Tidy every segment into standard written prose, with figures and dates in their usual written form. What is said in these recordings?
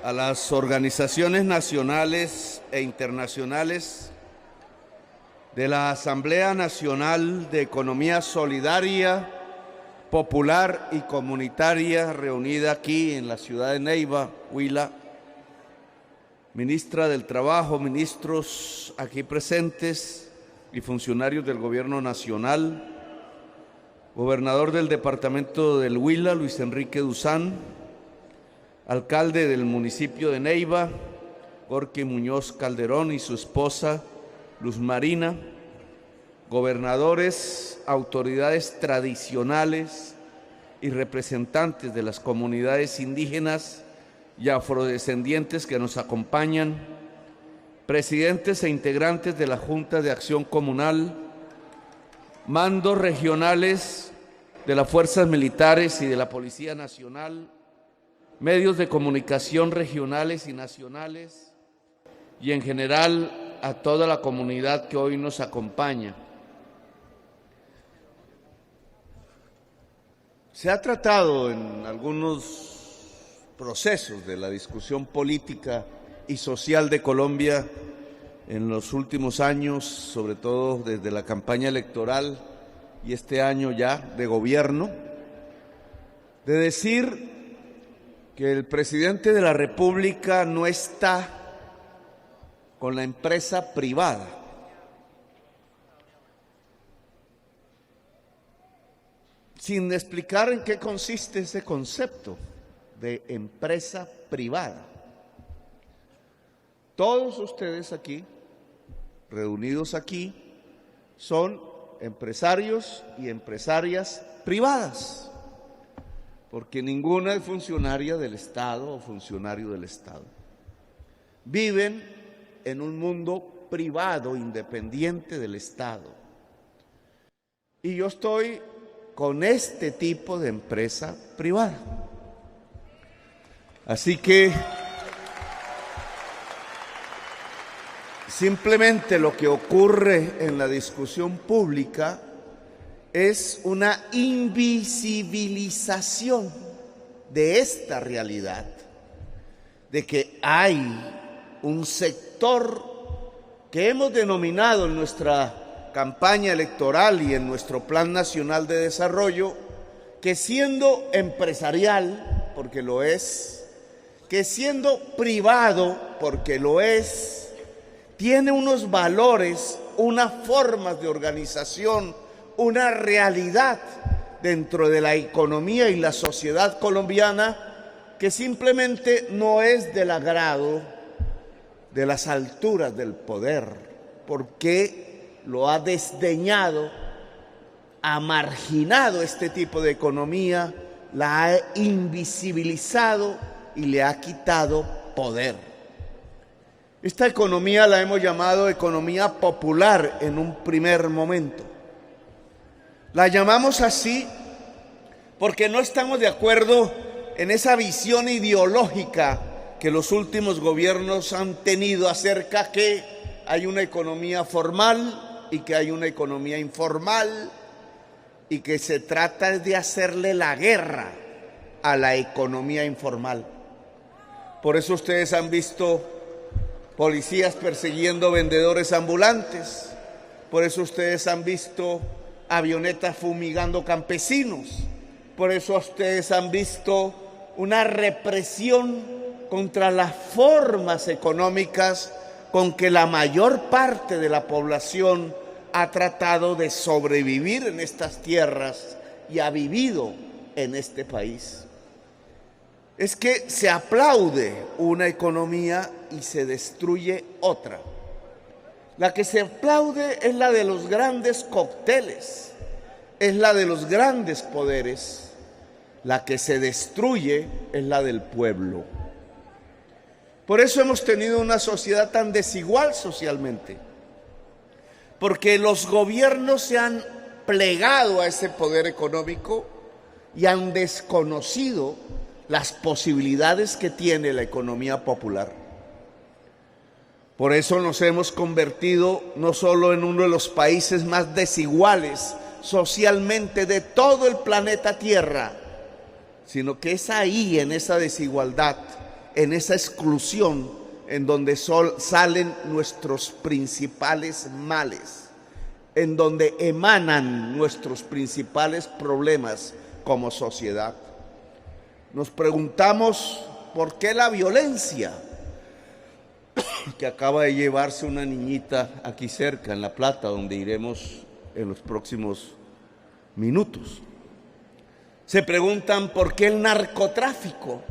a las organizaciones nacionales e internacionales de la Asamblea Nacional de Economía Solidaria, Popular y Comunitaria, reunida aquí en la ciudad de Neiva, Huila, ministra del Trabajo, ministros aquí presentes y funcionarios del Gobierno Nacional, gobernador del departamento del Huila, Luis Enrique Duzán, alcalde del municipio de Neiva, Gorky Muñoz Calderón y su esposa, Luz Marina, gobernadores, autoridades tradicionales y representantes de las comunidades indígenas y afrodescendientes que nos acompañan, presidentes e integrantes de la Junta de Acción Comunal, mandos regionales de las fuerzas militares y de la Policía Nacional, medios de comunicación regionales y nacionales, y en general a toda la comunidad que hoy nos acompaña. Se ha tratado en algunos procesos de la discusión política y social de Colombia en los últimos años, sobre todo desde la campaña electoral y este año ya de gobierno, de decir que el presidente de la República no está con la empresa privada. Sin explicar en qué consiste ese concepto de empresa privada. Todos ustedes aquí, reunidos aquí, son empresarios y empresarias privadas, porque ninguna es funcionaria del Estado o funcionario del Estado. Viven en un mundo privado, independiente del Estado. Y yo estoy con este tipo de empresa privada. Así que simplemente lo que ocurre en la discusión pública es una invisibilización de esta realidad, de que hay un sector que hemos denominado en nuestra campaña electoral y en nuestro Plan Nacional de Desarrollo, que siendo empresarial, porque lo es, que siendo privado, porque lo es, tiene unos valores, unas formas de organización, una realidad dentro de la economía y la sociedad colombiana que simplemente no es del agrado de las alturas del poder, porque lo ha desdeñado, ha marginado este tipo de economía, la ha invisibilizado y le ha quitado poder. Esta economía la hemos llamado economía popular en un primer momento. La llamamos así porque no estamos de acuerdo en esa visión ideológica que los últimos gobiernos han tenido acerca que hay una economía formal y que hay una economía informal y que se trata de hacerle la guerra a la economía informal. Por eso ustedes han visto policías persiguiendo vendedores ambulantes, por eso ustedes han visto avionetas fumigando campesinos, por eso ustedes han visto una represión contra las formas económicas con que la mayor parte de la población ha tratado de sobrevivir en estas tierras y ha vivido en este país. Es que se aplaude una economía y se destruye otra. La que se aplaude es la de los grandes cócteles, es la de los grandes poderes. La que se destruye es la del pueblo. Por eso hemos tenido una sociedad tan desigual socialmente, porque los gobiernos se han plegado a ese poder económico y han desconocido las posibilidades que tiene la economía popular. Por eso nos hemos convertido no solo en uno de los países más desiguales socialmente de todo el planeta Tierra, sino que es ahí, en esa desigualdad, en esa exclusión en donde salen nuestros principales males, en donde emanan nuestros principales problemas como sociedad. Nos preguntamos por qué la violencia que acaba de llevarse una niñita aquí cerca, en La Plata, donde iremos en los próximos minutos. Se preguntan por qué el narcotráfico.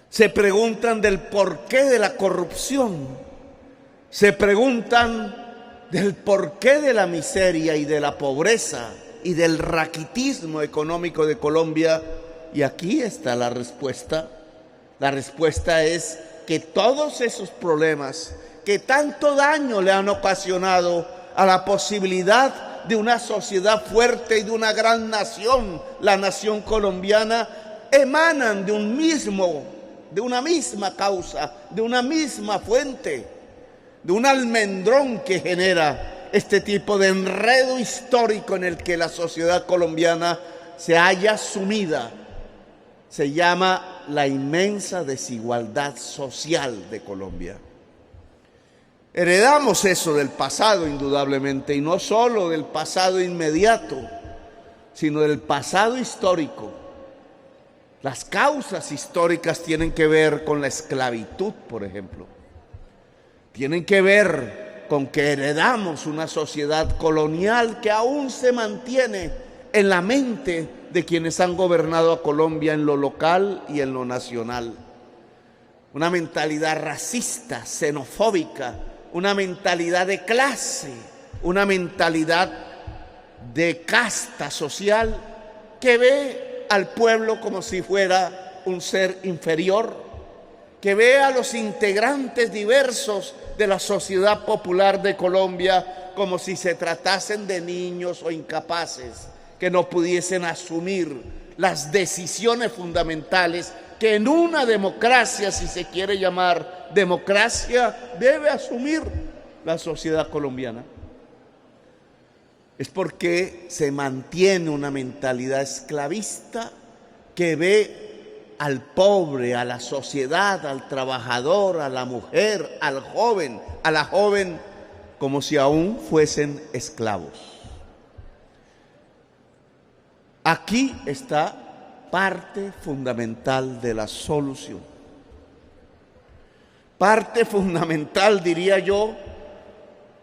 Se preguntan del porqué de la corrupción. Se preguntan del porqué de la miseria y de la pobreza y del raquitismo económico de Colombia. Y aquí está la respuesta. La respuesta es que todos esos problemas que tanto daño le han ocasionado a la posibilidad de una sociedad fuerte y de una gran nación, la nación colombiana, emanan de una misma causa, de una misma fuente, de un almendrón que genera este tipo de enredo histórico en el que la sociedad colombiana se halla sumida. Se llama la inmensa desigualdad social de Colombia. Heredamos eso del pasado, indudablemente, y no solo del pasado inmediato, sino del pasado histórico. Las causas históricas tienen que ver con la esclavitud, por ejemplo. Tienen que ver con que heredamos una sociedad colonial que aún se mantiene en la mente de quienes han gobernado a Colombia en lo local y en lo nacional. Una mentalidad racista, xenofóbica, una mentalidad de clase, una mentalidad de casta social que ve al pueblo como si fuera un ser inferior, que ve a los integrantes diversos de la sociedad popular de Colombia como si se tratasen de niños o incapaces, que no pudiesen asumir las decisiones fundamentales que en una democracia, si se quiere llamar democracia, debe asumir la sociedad colombiana. Es porque se mantiene una mentalidad esclavista que ve al pobre, a la sociedad, al trabajador, a la mujer, al joven, a la joven, como si aún fuesen esclavos. Aquí está parte fundamental de la solución. Parte fundamental, diría yo,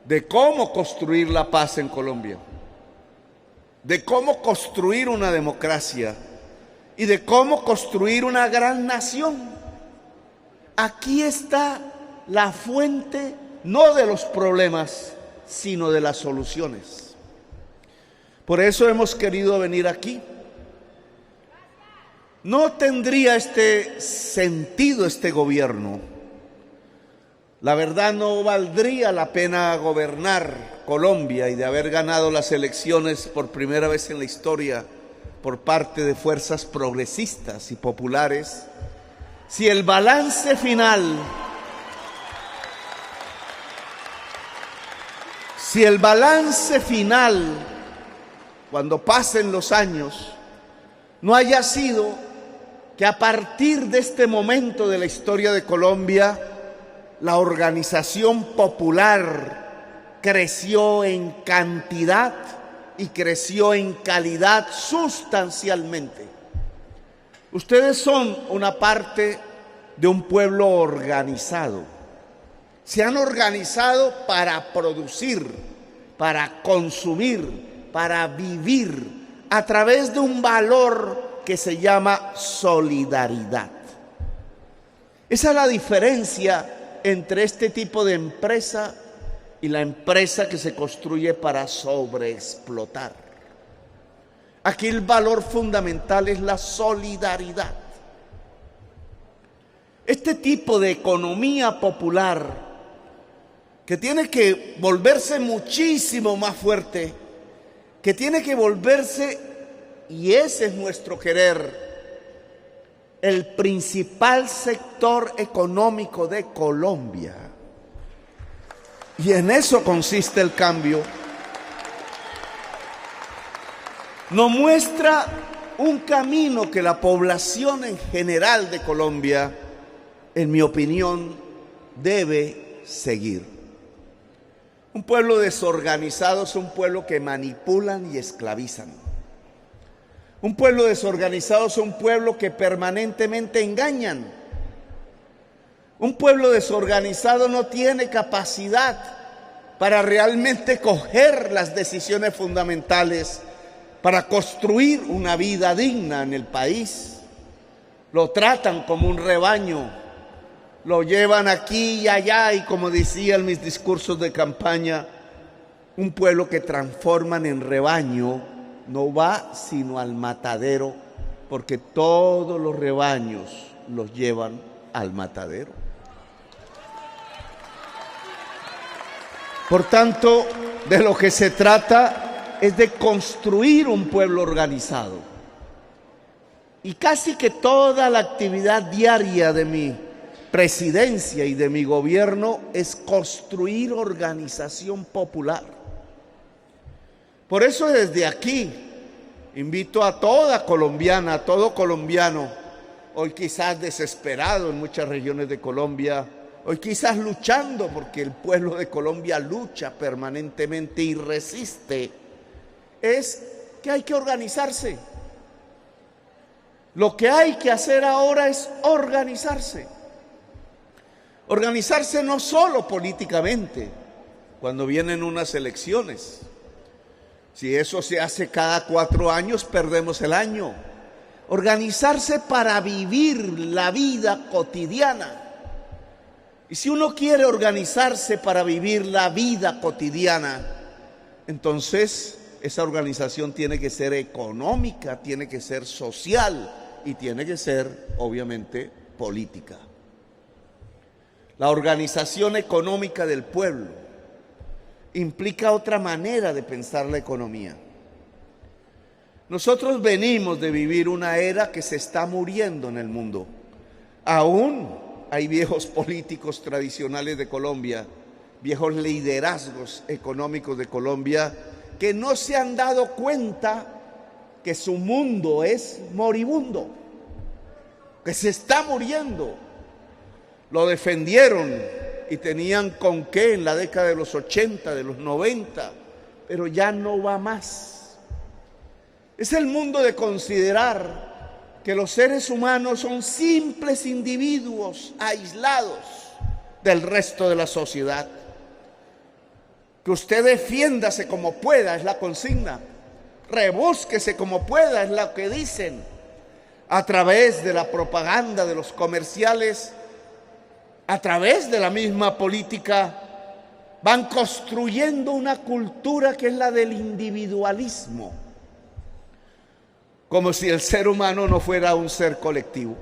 de cómo construir la paz en Colombia, de cómo construir una democracia y de cómo construir una gran nación. Aquí está la fuente, no de los problemas, sino de las soluciones. Por eso hemos querido venir aquí. No tendría este sentido este gobierno. La verdad, no valdría la pena gobernar Colombia y de haber ganado las elecciones por primera vez en la historia por parte de fuerzas progresistas y populares, si el balance final, cuando pasen los años, no haya sido que a partir de este momento de la historia de Colombia, la organización popular creció en cantidad y creció en calidad sustancialmente. Ustedes son una parte de un pueblo organizado. Se han organizado para producir, para consumir, para vivir a través de un valor que se llama solidaridad. Esa es la diferencia entre este tipo de empresa y la empresa que se construye para sobreexplotar. Aquí el valor fundamental es la solidaridad. Este tipo de economía popular que tiene que volverse muchísimo más fuerte, que tiene que volverse, y ese es nuestro querer, el principal sector económico de Colombia. Y en eso consiste el cambio. Nos muestra un camino que la población en general de Colombia en mi opinión, debe seguir. Un pueblo desorganizado es un pueblo que manipulan y esclavizan. Un pueblo desorganizado es un pueblo que permanentemente engañan. Un pueblo desorganizado no tiene capacidad para realmente coger las decisiones fundamentales para construir una vida digna en el país. Lo tratan como un rebaño, lo llevan aquí y allá y, como decía en mis discursos de campaña, un pueblo que transforman en rebaño no va sino al matadero, porque todos los rebaños los llevan al matadero. Por tanto, de lo que se trata es de construir un pueblo organizado. Y casi que toda la actividad diaria de mi presidencia y de mi gobierno es construir organización popular. Por eso desde aquí invito a toda colombiana, a todo colombiano, hoy quizás desesperado en muchas regiones de Colombia, hoy quizás luchando porque el pueblo de Colombia lucha permanentemente y resiste, es que hay que organizarse. Lo que hay que hacer ahora es organizarse. Organizarse no solo políticamente, cuando vienen unas elecciones. Si eso se hace cada 4 años, perdemos el año. Organizarse para vivir la vida cotidiana. Y si uno quiere organizarse para vivir la vida cotidiana, entonces esa organización tiene que ser económica, tiene que ser social y tiene que ser, obviamente, política. La organización económica del pueblo implica otra manera de pensar la economía. Nosotros venimos de vivir una era que se está muriendo en el mundo. Aún hay viejos políticos tradicionales de Colombia, viejos liderazgos económicos de Colombia, que no se han dado cuenta que su mundo es moribundo, que se está muriendo. Lo defendieron y tenían con qué en la década de los 80, de los 90, pero ya no va más. Es el mundo de considerar que los seres humanos son simples individuos aislados del resto de la sociedad. Que usted defiéndase como pueda, es la consigna. Rebúsquese como pueda, es lo que dicen. A través de la propaganda de los comerciales, a través de la misma política, van construyendo una cultura que es la del individualismo. Como si el ser humano no fuera un ser colectivo.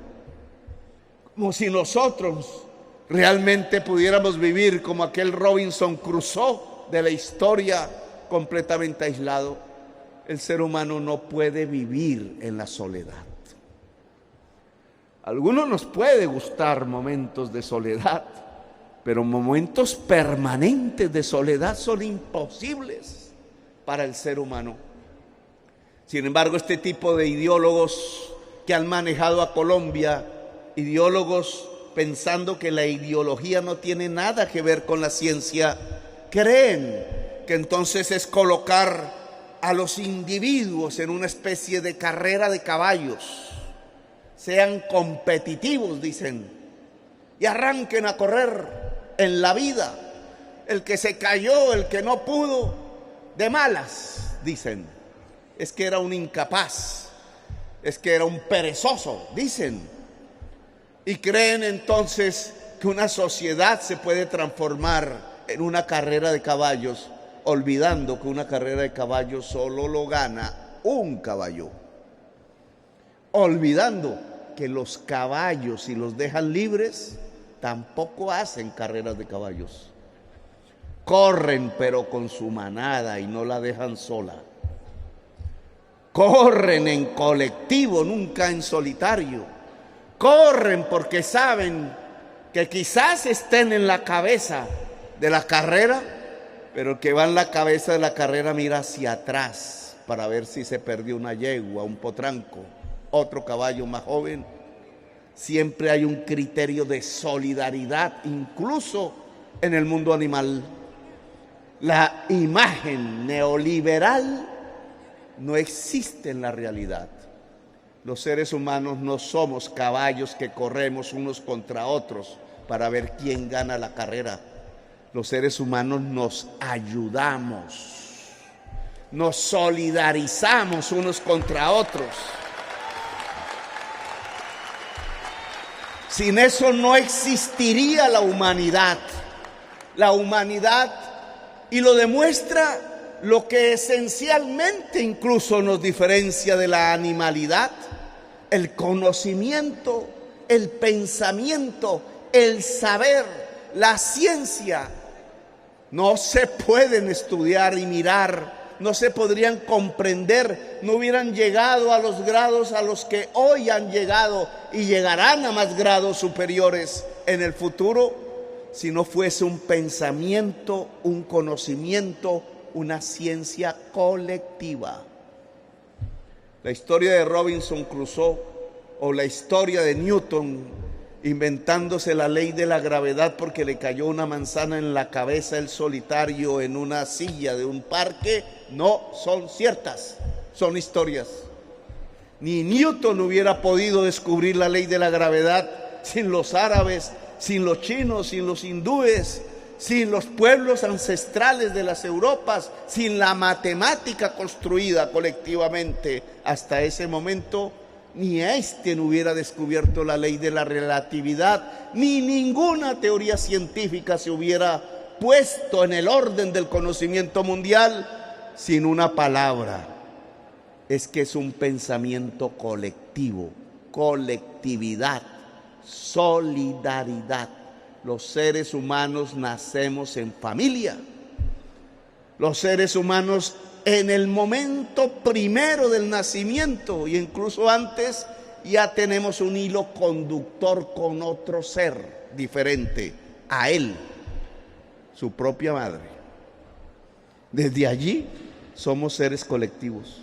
Como si nosotros realmente pudiéramos vivir como aquel Robinson Crusoe de la historia, completamente aislado. El ser humano no puede vivir en la soledad. A algunos nos puede gustar momentos de soledad, pero momentos permanentes de soledad son imposibles para el ser humano. Sin embargo, este tipo de ideólogos que han manejado a Colombia, ideólogos pensando que la ideología no tiene nada que ver con la ciencia, creen que entonces es colocar a los individuos en una especie de carrera de caballos. Sean competitivos, dicen, y arranquen a correr en la vida. El que se cayó, el que no pudo, de malas, dicen. Es que era un incapaz, es que era un perezoso, dicen. Y creen entonces que una sociedad se puede transformar en una carrera de caballos, olvidando que una carrera de caballos solo lo gana un caballo. Olvidando que los caballos, si los dejan libres, tampoco hacen carreras de caballos. Corren, pero con su manada y no la dejan sola. Corren en colectivo, nunca en solitario. Corren porque saben que quizás estén en la cabeza de la carrera, pero el que va en la cabeza de la carrera mira hacia atrás para ver si se perdió una yegua, un potranco, otro caballo más joven. siempre hay un criterio de solidaridad, incluso en el mundo animal. La imagen neoliberal no existe en la realidad. Los seres humanos no somos caballos que corremos unos contra otros para ver quién gana la carrera. Los seres humanos nos ayudamos, nos solidarizamos unos contra otros. Sin eso no existiría la humanidad. La humanidad, y lo demuestra lo que esencialmente incluso nos diferencia de la animalidad: el conocimiento, el pensamiento, el saber, la ciencia. No se pueden estudiar y mirar, no se podrían comprender, no hubieran llegado a los grados a los que hoy han llegado y llegarán a más grados superiores en el futuro, si no fuese un pensamiento, un conocimiento, una ciencia colectiva. La historia de Robinson Crusoe o la historia de Newton inventándose la ley de la gravedad porque le cayó una manzana en la cabeza él solitario en una silla de un parque, no son ciertas, son historias. Ni Newton hubiera podido descubrir la ley de la gravedad sin los árabes, sin los chinos, sin los hindúes, sin los pueblos ancestrales de las Europas, sin la matemática construida colectivamente hasta ese momento. Ni Einstein hubiera descubierto la ley de la relatividad, ni ninguna teoría científica se hubiera puesto en el orden del conocimiento mundial sin una palabra. Es que es un pensamiento colectivo, colectividad, solidaridad. Los seres humanos nacemos en familia. Los seres humanos en el momento primero del nacimiento e incluso antes ya tenemos un hilo conductor con otro ser diferente a él, su propia madre. Desde allí somos seres colectivos.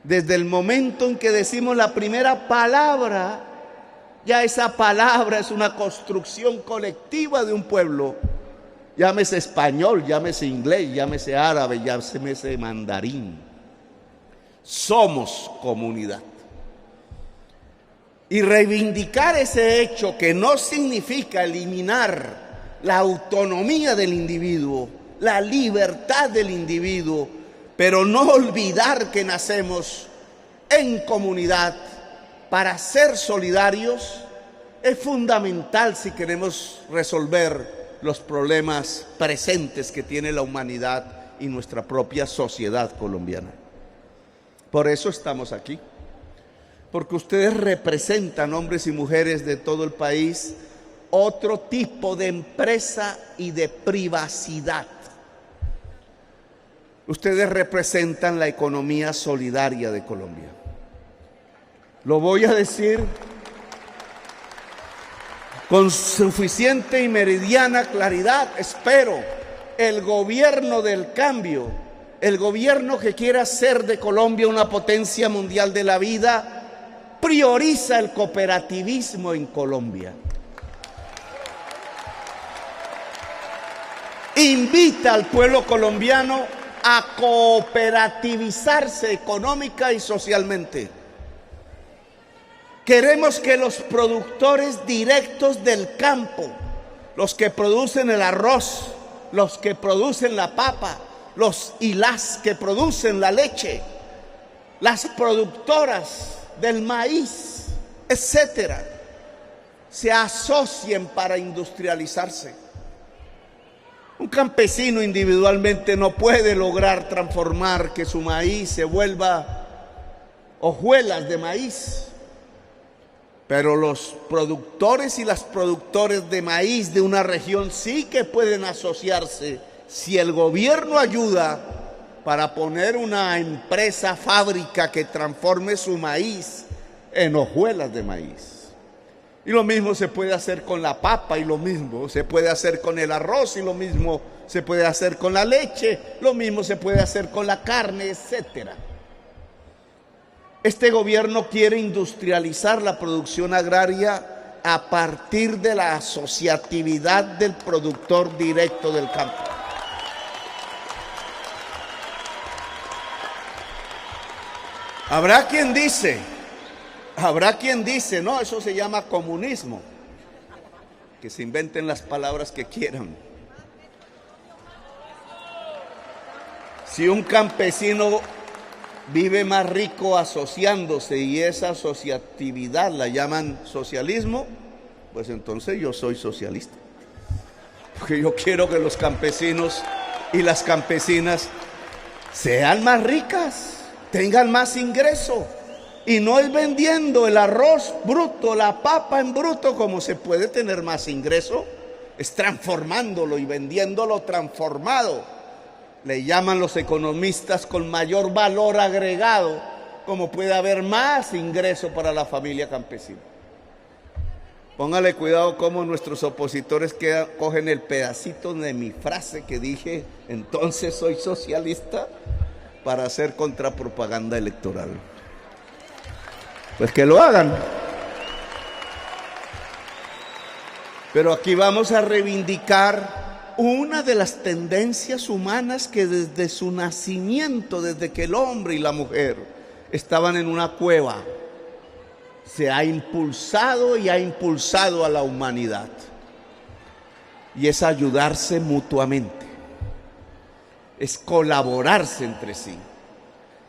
Desde el momento en que decimos la primera palabra, ya esa palabra es una construcción colectiva de un pueblo. Llámese español, llámese inglés, llámese árabe, llámese mandarín. Somos comunidad. Y reivindicar ese hecho, que no significa eliminar la autonomía del individuo, la libertad del individuo, pero no olvidar que nacemos en comunidad para ser solidarios, es fundamental si queremos resolver los problemas presentes que tiene la humanidad y nuestra propia sociedad colombiana. Por eso estamos aquí, porque ustedes representan, hombres y mujeres de todo el país, otro tipo de empresa y de privacidad. Ustedes representan la economía solidaria de Colombia. Lo voy a decir con suficiente y meridiana claridad, espero. El gobierno del cambio, el gobierno que quiere hacer de Colombia una potencia mundial de la vida, prioriza el cooperativismo en Colombia. Invita al pueblo colombiano a cooperativizarse económica y socialmente. Queremos que los productores directos del campo, los que producen el arroz, los que producen la papa, los y las que producen la leche, las productoras del maíz, etcétera, se asocien para industrializarse. Un campesino individualmente no puede lograr transformar que su maíz se vuelva hojuelas de maíz. Pero los productores y las productores de maíz de una región sí que pueden asociarse si el gobierno ayuda para poner una empresa, fábrica que transforme su maíz en hojuelas de maíz. Y lo mismo se puede hacer con la papa, y lo mismo se puede hacer con el arroz, y lo mismo se puede hacer con la leche, lo mismo se puede hacer con la carne, etcétera. Este gobierno quiere industrializar la producción agraria a partir de la asociatividad del productor directo del campo. Habrá quien dice, no, eso se llama comunismo. Que se inventen las palabras que quieran. Si un campesino vive más rico asociándose y esa asociatividad la llaman socialismo, pues entonces yo soy socialista. Porque yo quiero que los campesinos y las campesinas sean más ricas, tengan más ingreso. Y no es vendiendo el arroz bruto, la papa en bruto, como se puede tener más ingreso, es transformándolo y vendiéndolo transformado. Le llaman los economistas con mayor valor agregado, como puede haber más ingreso para la familia campesina. Póngale cuidado cómo nuestros opositores cogen el pedacito de mi frase que dije, entonces soy socialista, para hacer contrapropaganda electoral. Pues que lo hagan. Pero aquí vamos a reivindicar una de las tendencias humanas que desde su nacimiento, desde que el hombre y la mujer estaban en una cueva, se ha impulsado y ha impulsado a la humanidad. Y es ayudarse mutuamente, es colaborarse entre sí.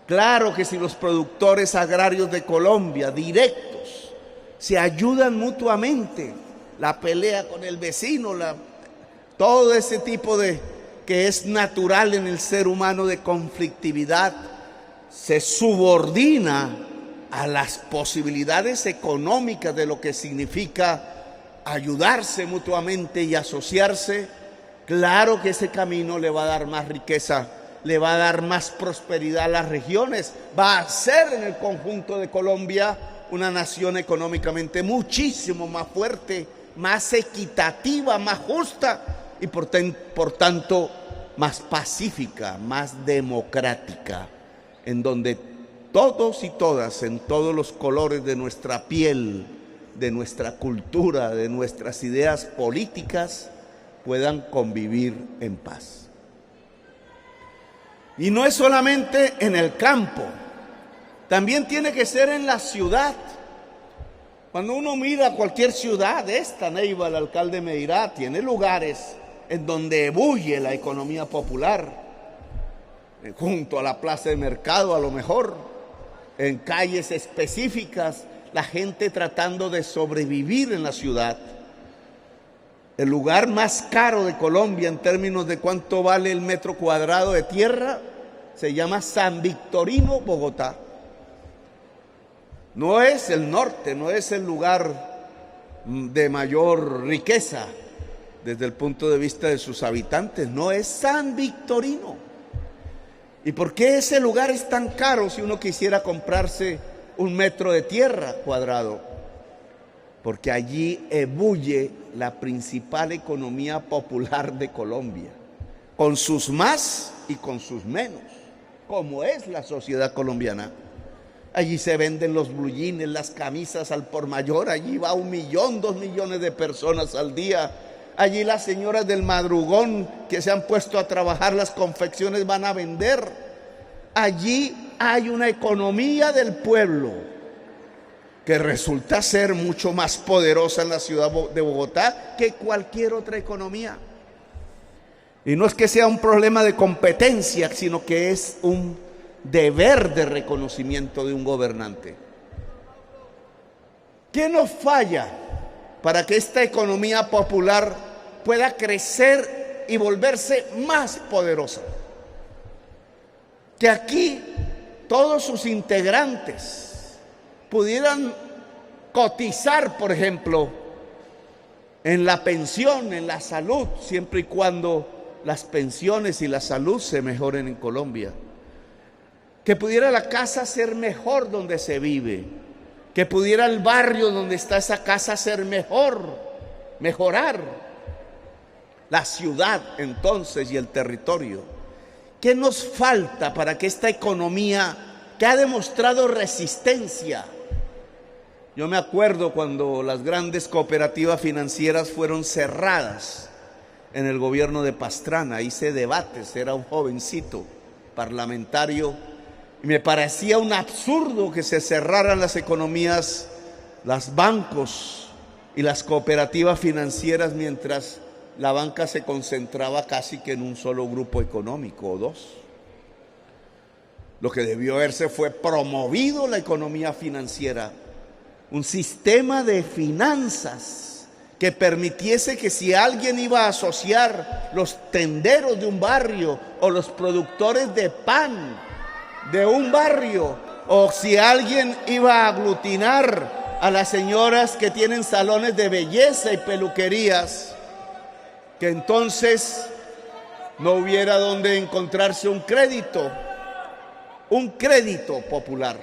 Claro que si los productores agrarios de Colombia, directos, se ayudan mutuamente, la pelea con el vecino, todo ese tipo de que es natural en el ser humano de conflictividad, se subordina a las posibilidades económicas de lo que significa ayudarse mutuamente y asociarse. Claro que ese camino le va a dar más riqueza, le va a dar más prosperidad a las regiones, va a hacer en el conjunto de Colombia una nación económicamente muchísimo más fuerte, más equitativa, más justa y por tanto más pacífica, más democrática, en donde todos y todas, en todos los colores de nuestra piel, de nuestra cultura, de nuestras ideas políticas, puedan convivir en paz. Y no es solamente en el campo, también tiene que ser en la ciudad. Cuando uno mira cualquier ciudad, esta Neiva, el alcalde me dirá, tiene lugares en donde ebulle la economía popular, junto a la plaza de mercado a lo mejor, en calles específicas, la gente tratando de sobrevivir en la ciudad. El lugar más caro de Colombia en términos de cuánto vale el metro cuadrado de tierra se llama San Victorino, Bogotá. No es el norte, no es el lugar de mayor riqueza desde el punto de vista de sus habitantes, no, es San Victorino. ¿Y por qué ese lugar es tan caro si uno quisiera comprarse un metro de tierra cuadrado? Porque allí ebulle la principal economía popular de Colombia, con sus más y con sus menos, como es la sociedad colombiana. Allí se venden los blue jeans, las camisas al por mayor, allí va 1 millón, 2 millones de personas al día. Allí las señoras del madrugón que se han puesto a trabajar las confecciones van a vender. Allí hay una economía del pueblo que resulta ser mucho más poderosa en la ciudad de Bogotá que cualquier otra economía. Y no es que sea un problema de competencia, sino que es un deber de reconocimiento de un gobernante. ¿Qué nos falla para que esta economía popular pueda crecer y volverse más poderosa? Que aquí todos sus integrantes pudieran cotizar, por ejemplo, en la pensión, en la salud, siempre y cuando las pensiones y la salud se mejoren en Colombia. Que pudiera la casa ser mejor donde se vive, que pudiera el barrio donde está esa casa ser mejorar la ciudad entonces y el territorio. ¿Qué nos falta para que esta economía que ha demostrado resistencia. Yo me acuerdo cuando las grandes cooperativas financieras fueron cerradas en el gobierno de Pastrana. Hice debates, era un jovencito parlamentario, y me parecía un absurdo que se cerraran las economías, los bancos y las cooperativas financieras mientras la banca se concentraba casi que en un solo grupo económico o dos. Lo que debió haberse fue promovido la economía financiera, un sistema de finanzas que permitiese que si alguien iba a asociar los tenderos de un barrio o los productores de pan de un barrio, o si alguien iba a aglutinar a las señoras que tienen salones de belleza y peluquerías, que entonces no hubiera donde encontrarse un crédito popular.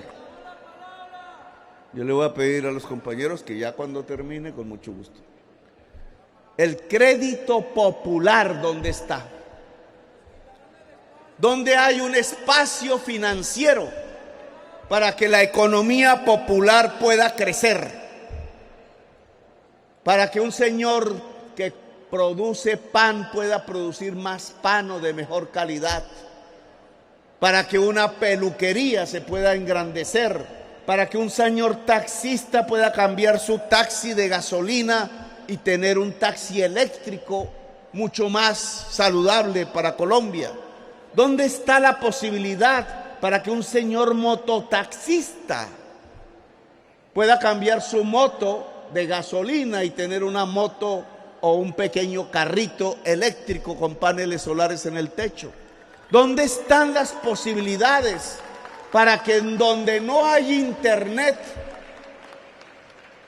Yo le voy a pedir a los compañeros que ya cuando termine, con mucho gusto. El crédito popular, ¿dónde está? ¿Dónde hay un espacio financiero para que la economía popular pueda crecer? Para que un señor que produce pan pueda producir más pan o de mejor calidad. Para que una peluquería se pueda engrandecer. Para que un señor taxista pueda cambiar su taxi de gasolina y tener un taxi eléctrico mucho más saludable para Colombia. ¿Dónde está la posibilidad para que un señor mototaxista pueda cambiar su moto de gasolina y tener una moto o un pequeño carrito eléctrico con paneles solares en el techo? ¿Dónde están las posibilidades para que en donde no hay internet,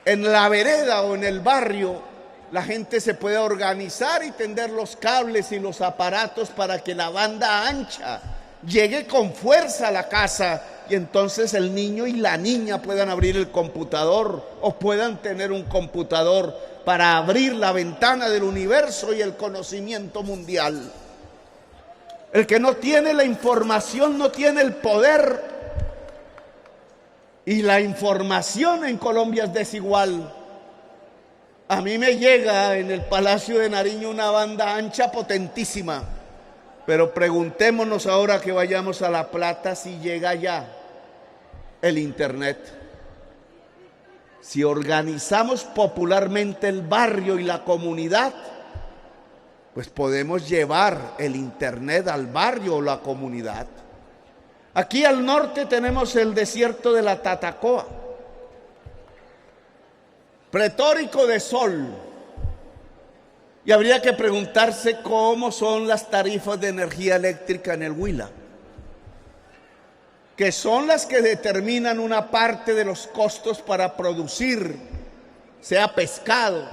en la vereda o en el barrio, la gente se pueda organizar y tender los cables y los aparatos para que la banda ancha llegue con fuerza a la casa y entonces el niño y la niña puedan abrir el computador o puedan tener un computador para abrir la ventana del universo y el conocimiento mundial? El que no tiene la información no tiene el poder, y la información en Colombia es desigual. A mí me llega en el Palacio de Nariño una banda ancha potentísima, pero preguntémonos ahora que vayamos a La Plata si llega ya el internet. Si organizamos popularmente el barrio y la comunidad, pues podemos llevar el internet al barrio o la comunidad. Aquí al norte tenemos el desierto de la Tatacoa, pletórico de sol, y habría que preguntarse cómo son las tarifas de energía eléctrica en el Huila, que son las que determinan una parte de los costos para producir, sea pescado,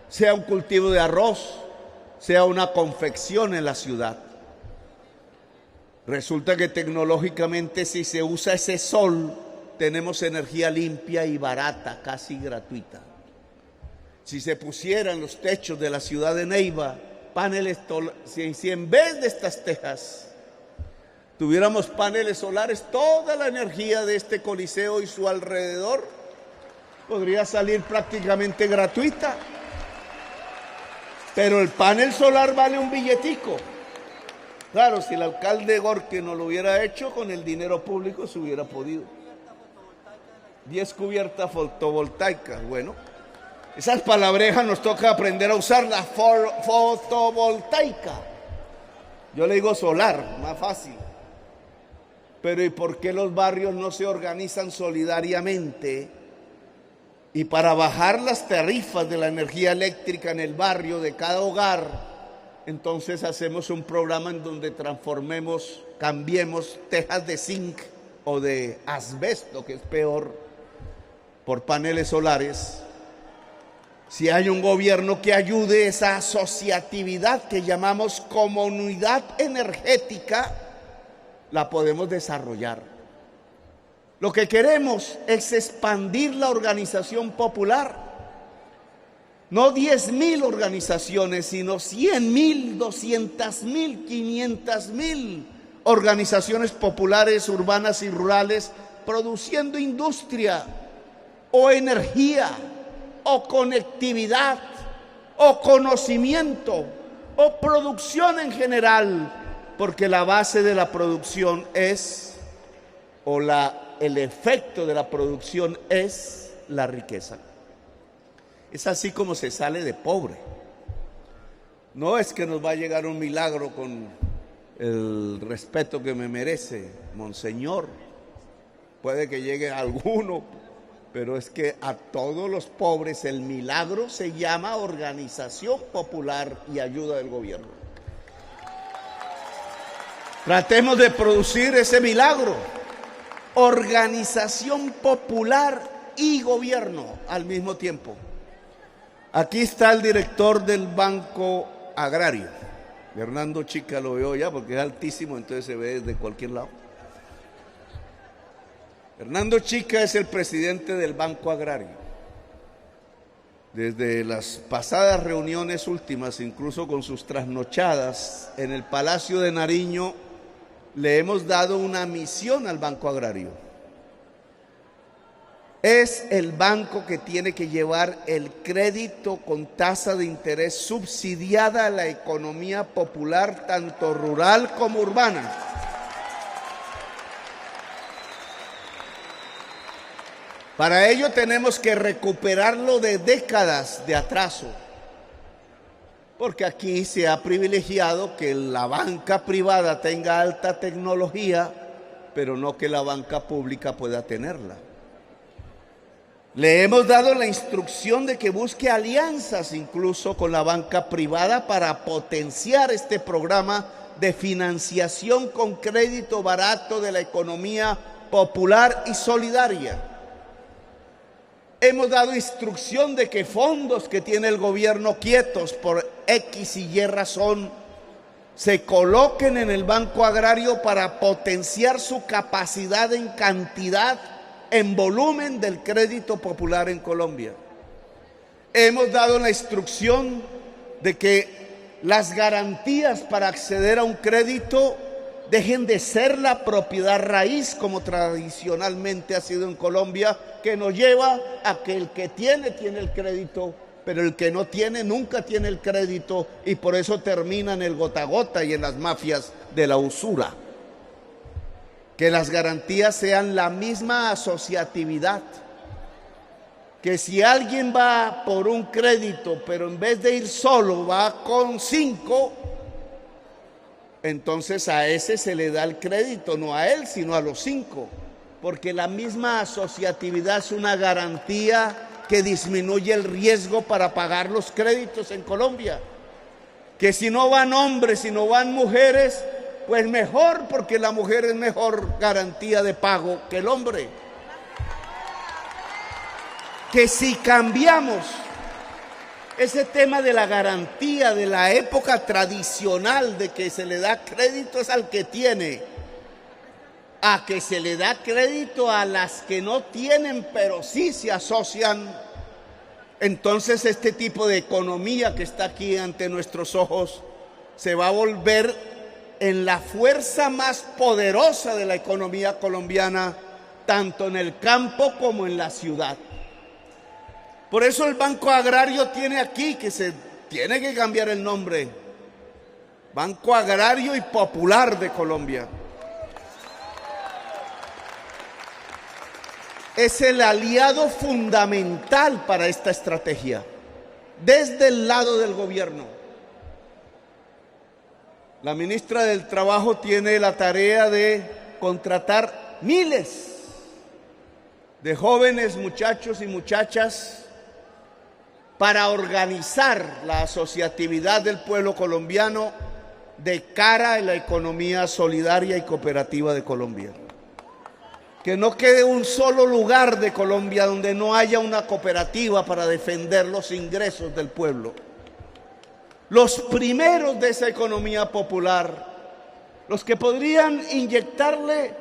sea un cultivo de arroz, sea una confección en la ciudad. Resulta que tecnológicamente, si se usa ese sol, tenemos energía limpia y barata, casi gratuita. Si se pusieran los techos de la ciudad de Neiva paneles, si en vez de estas tejas tuviéramos paneles solares, toda la energía de este coliseo y su alrededor podría salir prácticamente gratuita. Pero el panel solar vale un billetico. Claro, si el alcalde Gorque no lo hubiera hecho, con el dinero público se hubiera podido. 10 cubiertas fotovoltaicas. Bueno, esas palabrejas nos toca aprender a usar la fotovoltaica. Yo le digo solar, más fácil. Pero ¿y por qué los barrios no se organizan solidariamente? Y para bajar las tarifas de la energía eléctrica en el barrio de cada hogar, entonces hacemos un programa en donde cambiemos tejas de zinc o de asbesto, que es peor, por paneles solares. Si hay un gobierno que ayude esa asociatividad que llamamos comunidad energética, la podemos desarrollar. Lo que queremos es expandir la organización popular. No 10,000 organizaciones, sino 100,000, 200,000, 500,000 organizaciones populares, urbanas y rurales, produciendo industria o energía o conectividad o conocimiento o producción en general, porque la base de la producción es, o el efecto de la producción es la riqueza. Es así como se sale de pobre. No es que nos va a llegar un milagro, con el respeto que me merece, monseñor. Puede que llegue alguno, pero es que a todos los pobres el milagro se llama organización popular y ayuda del gobierno. Tratemos de producir ese milagro, organización popular y gobierno al mismo tiempo. Aquí está el director del Banco Agrario, Hernando Chica, lo veo ya porque es altísimo, entonces se ve desde cualquier lado. Hernando Chica es el presidente del Banco Agrario. Desde las pasadas reuniones últimas, incluso con sus trasnochadas en el Palacio de Nariño, le hemos dado una misión al Banco Agrario. Es el banco que tiene que llevar el crédito con tasa de interés subsidiada a la economía popular, tanto rural como urbana. Para ello tenemos que recuperarlo de décadas de atraso, porque aquí se ha privilegiado que la banca privada tenga alta tecnología, pero no que la banca pública pueda tenerla. Le hemos dado la instrucción de que busque alianzas incluso con la banca privada para potenciar este programa de financiación con crédito barato de la economía popular y solidaria. Hemos dado instrucción de que fondos que tiene el gobierno quietos por X y Y razón se coloquen en el Banco Agrario para potenciar su capacidad en cantidad, en volumen del crédito popular en Colombia. Hemos dado la instrucción de que las garantías para acceder a un crédito dejen de ser la propiedad raíz, como tradicionalmente ha sido en Colombia, que nos lleva a que el que tiene el crédito, pero el que no tiene nunca tiene el crédito, y por eso termina en el gota a gota y en las mafias de la usura. Que las garantías sean la misma asociatividad, que si alguien va por un crédito, pero en vez de ir solo va con 5, entonces a ese se le da el crédito, no a él, sino a los 5, porque la misma asociatividad es una garantía que disminuye el riesgo para pagar los créditos en Colombia. Que si no van hombres, si no van mujeres, pues mejor, porque la mujer es mejor garantía de pago que el hombre. Que si cambiamos ese tema de la garantía de la época tradicional de que se le da crédito es al que tiene, a que se le da crédito a las que no tienen pero sí se asocian, entonces este tipo de economía que está aquí ante nuestros ojos se va a volver en la fuerza más poderosa de la economía colombiana, tanto en el campo como en la ciudad. Por eso el Banco Agrario tiene aquí que se tiene que cambiar el nombre, Banco Agrario y Popular de Colombia. Es el aliado fundamental para esta estrategia, desde el lado del gobierno. La ministra del Trabajo tiene la tarea de contratar miles de jóvenes muchachos y muchachas para organizar la asociatividad del pueblo colombiano de cara a la economía solidaria y cooperativa de Colombia. Que no quede un solo lugar de Colombia donde no haya una cooperativa para defender los ingresos del pueblo. Los primeros de esa economía popular, los que podrían inyectarle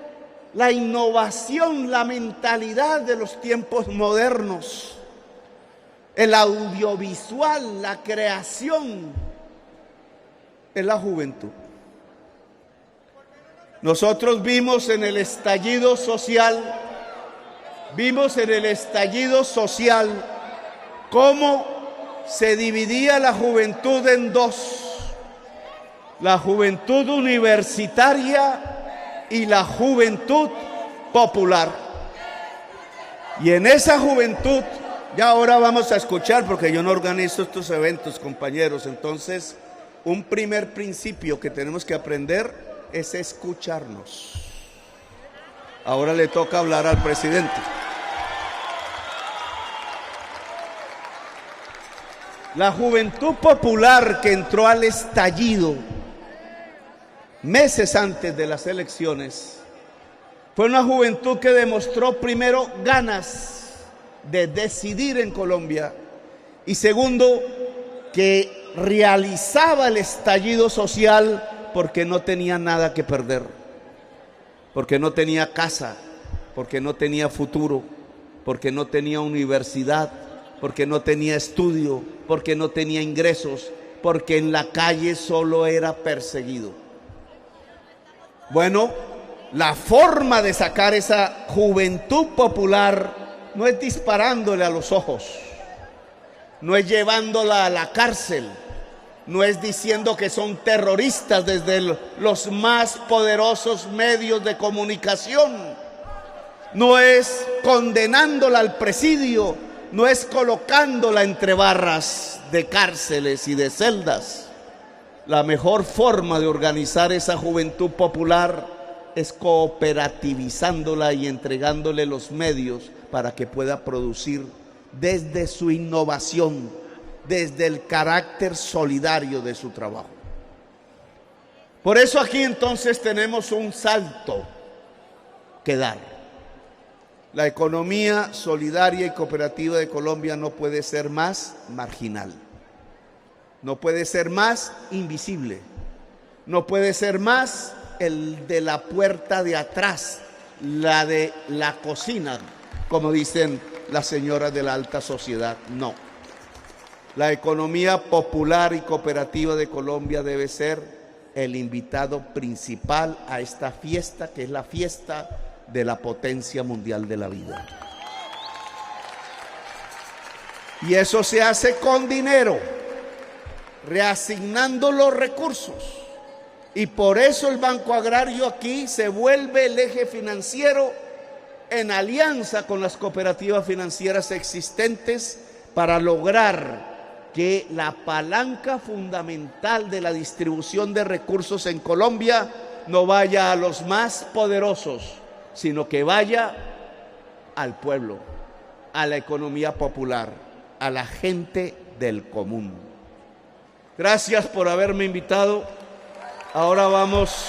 la innovación, la mentalidad de los tiempos modernos, el audiovisual, la creación, es la juventud. Nosotros vimos en el estallido social, cómo se dividía la juventud en dos: la juventud universitaria y la juventud popular. Y en esa juventud, ya ahora vamos a escuchar, porque yo no organizo estos eventos, compañeros. Entonces, un primer principio que tenemos que aprender es escucharnos. Ahora le toca hablar al presidente. La juventud popular que entró al estallido meses antes de las elecciones fue una juventud que demostró, primero, ganas de decidir en Colombia, y segundo, que realizaba el estallido social porque no tenía nada que perder, porque no tenía casa, porque no tenía futuro, porque no tenía universidad, porque no tenía estudio, porque no tenía ingresos, porque en la calle solo era perseguido. Bueno, la forma de sacar esa juventud popular no es disparándole a los ojos, no es llevándola a la cárcel, no es diciendo que son terroristas desde los más poderosos medios de comunicación, no es condenándola al presidio, no es colocándola entre barras de cárceles y de celdas. La mejor forma de organizar esa juventud popular es cooperativizándola y entregándole los medios para que pueda producir desde su innovación, desde el carácter solidario de su trabajo. Por eso aquí entonces tenemos un salto que dar. La economía solidaria y cooperativa de Colombia no puede ser más marginal, no puede ser más invisible, no puede ser más el de la puerta de atrás, la de la cocina, como dicen las señoras de la alta sociedad. No. La economía popular y cooperativa de Colombia debe ser el invitado principal a esta fiesta, que es la fiesta de la potencia mundial de la vida. Y eso se hace con dinero, reasignando los recursos. Y por eso el Banco Agrario aquí se vuelve el eje financiero en alianza con las cooperativas financieras existentes para lograr que la palanca fundamental de la distribución de recursos en Colombia no vaya a los más poderosos, sino que vaya al pueblo, a la economía popular, a la gente del común. Gracias por haberme invitado. Ahora vamos